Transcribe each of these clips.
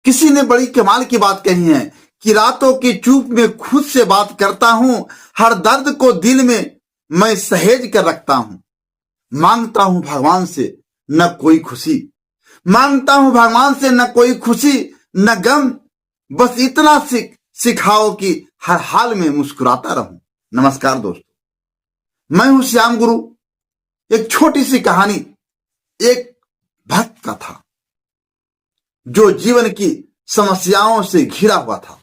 किसी ने बड़ी कमाल की बात कही है कि रातों की चूप में खुद से बात करता हूं, हर दर्द को दिल में मैं सहेज कर रखता हूं। मांगता हूं भगवान से न कोई खुशी, मांगता हूं भगवान से न कोई खुशी न गम, बस इतना सिखाओ कि हर हाल में मुस्कुराता रहूं। नमस्कार दोस्तों, मैं हूं श्याम गुरु। एक छोटी सी कहानी एक भक्त का था जो जीवन की समस्याओं से घिरा हुआ था।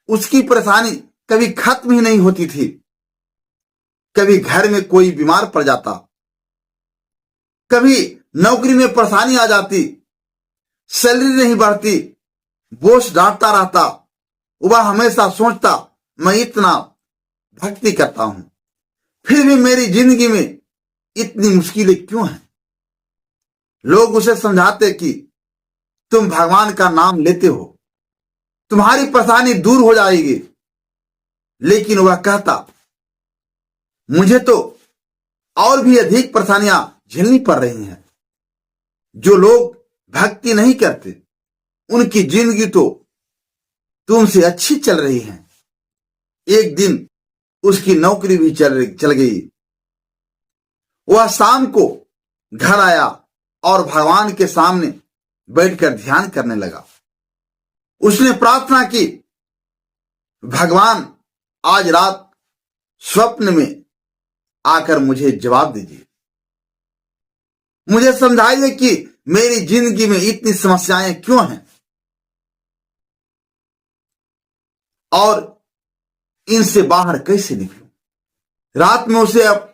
उसकी परेशानी कभी खत्म ही नहीं होती थी। कभी घर में कोई बीमार पड़ जाता, कभी नौकरी में परेशानी आ जाती, सैलरी नहीं बढ़ती, बॉस डांटता रहता। वह हमेशा सोचता, मैं इतना भक्ति करता हूं, फिर भी मेरी जिंदगी में इतनी मुश्किलें क्यों हैं। लोग उसे समझाते कि तुम भगवान का नाम लेते हो, तुम्हारी परेशानी दूर हो जाएगी, लेकिन वह कहता, मुझे तो और भी अधिक परेशानियां झेलनी पड़ रही हैं। जो लोग भक्ति नहीं करते उनकी जिंदगी तो तुमसे अच्छी चल रही है। एक दिन उसकी नौकरी भी चल गई। वह शाम को घर आया और भगवान के सामने बैठकर ध्यान करने लगा। उसने प्रार्थना की, भगवान आज रात स्वप्न में आकर मुझे जवाब दीजिए, मुझे समझाइए कि मेरी जिंदगी में इतनी समस्याएं क्यों हैं और इनसे बाहर कैसे निकलूं। रात में उसे अब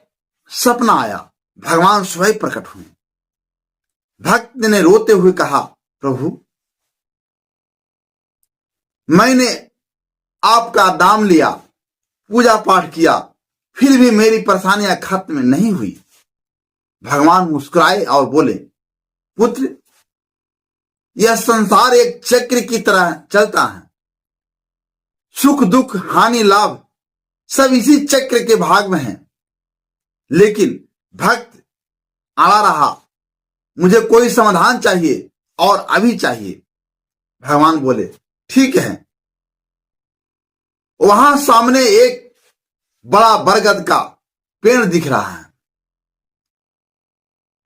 सपना आया, भगवान स्वयं प्रकट हुए। भक्त ने रोते हुए कहा, प्रभु, मैंने आपका नाम लिया, पूजा पाठ किया, फिर भी मेरी परेशानियां खत्म नहीं हुई। भगवान मुस्कुराए और बोले, पुत्र, यह संसार एक चक्र की तरह चलता है। सुख दुख हानि लाभ सब इसी चक्र के भाग में है। लेकिन भक्त अड़ा रहा, मुझे कोई समाधान चाहिए और अभी चाहिए। भगवान बोले, ठीक है। वहां सामने एक बड़ा बरगद का पेड़ दिख रहा है।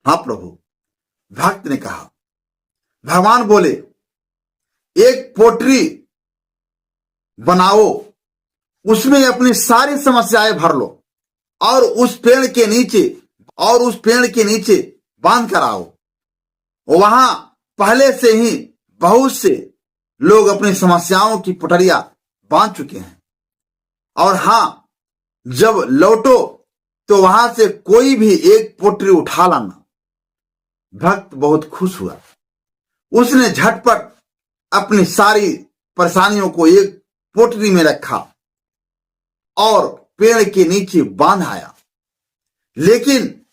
हाँ प्रभु, भक्त ने कहा। भगवान बोले, एक पोटरी बनाओ, उसमें अपनी सारी समस्याएं भर लो और उस पेड़ के नीचे बांध कर आओ। वहां पहले से ही बहुत से लोग अपनी समस्याओं की पोटरियां बांध चुके हैं। और हां, जब लौटो तो वहां से कोई भी एक पोटरी उठा लाना। भक्त बहुत खुश हुआ। उसने झटपट अपनी सारी परेशानियों को एक पोटरी में रखा और पेड़ के नीचे बांध आया। लेकिन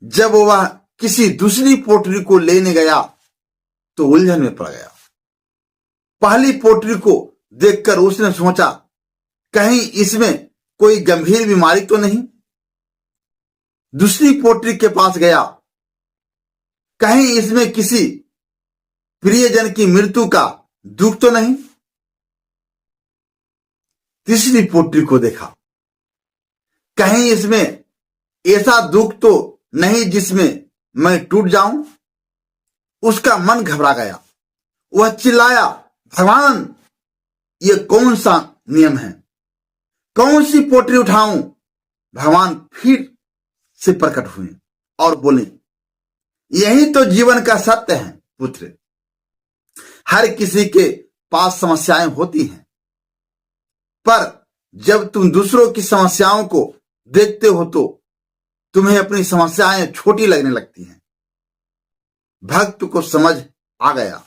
जब वह किसी दूसरी पोटरी को लेने गया तो उलझन में पड़ गया। पहली पोटरी को देखकर उसने सोचा, कहीं इसमें कोई गंभीर बीमारी तो नहीं। दूसरी पोटरी के पास गया, कहीं इसमें किसी प्रियजन की मृत्यु का दुख तो नहीं। तीसरी पोटरी को देखा, कहीं इसमें ऐसा दुख तो नहीं जिसमें मैं टूट जाऊं। उसका मन घबरा गया। वह चिल्लाया, भगवान, ये कौन सा नियम है, कौन सी पोटरी उठाऊं। भगवान फिर से प्रकट हुए और बोले, यही तो जीवन का सत्य है पुत्र। हर किसी के पास समस्याएं होती हैं, पर जब तुम दूसरों की समस्याओं को देखते हो तो तुम्हें अपनी समस्याएं छोटी लगने लगती हैं। भक्त को समझ आ गया।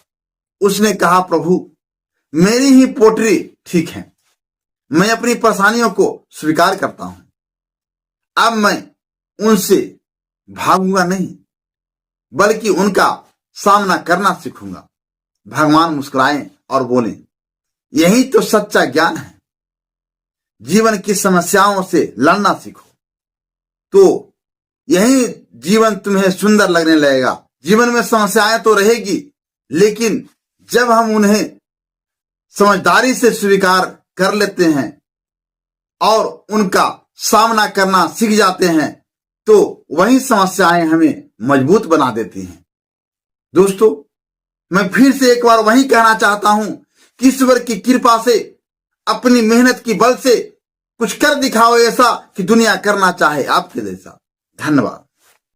उसने कहा, प्रभु, मेरी ही पोटरी ठीक है। मैं अपनी परेशानियों को स्वीकार करता हूं। अब मैं उनसे भागूंगा नहीं, बल्कि उनका सामना करना सीखूंगा। भगवान मुस्कुराए और बोले, यही तो सच्चा ज्ञान है। जीवन की समस्याओं से लड़ना सीखो तो यही जीवन तुम्हें सुंदर लगने लगेगा। जीवन में समस्याएं तो रहेगी, लेकिन जब हम उन्हें समझदारी से स्वीकार कर लेते हैं और उनका सामना करना सीख जाते हैं तो वही समस्याएं हमें मजबूत बना देती हैं। दोस्तों, मैं फिर से एक बार वही कहना चाहता हूं कि ईश्वर की कृपा से, अपनी मेहनत की बल से कुछ कर दिखाओ ऐसा कि दुनिया करना चाहे आपके जैसा। धन्यवाद।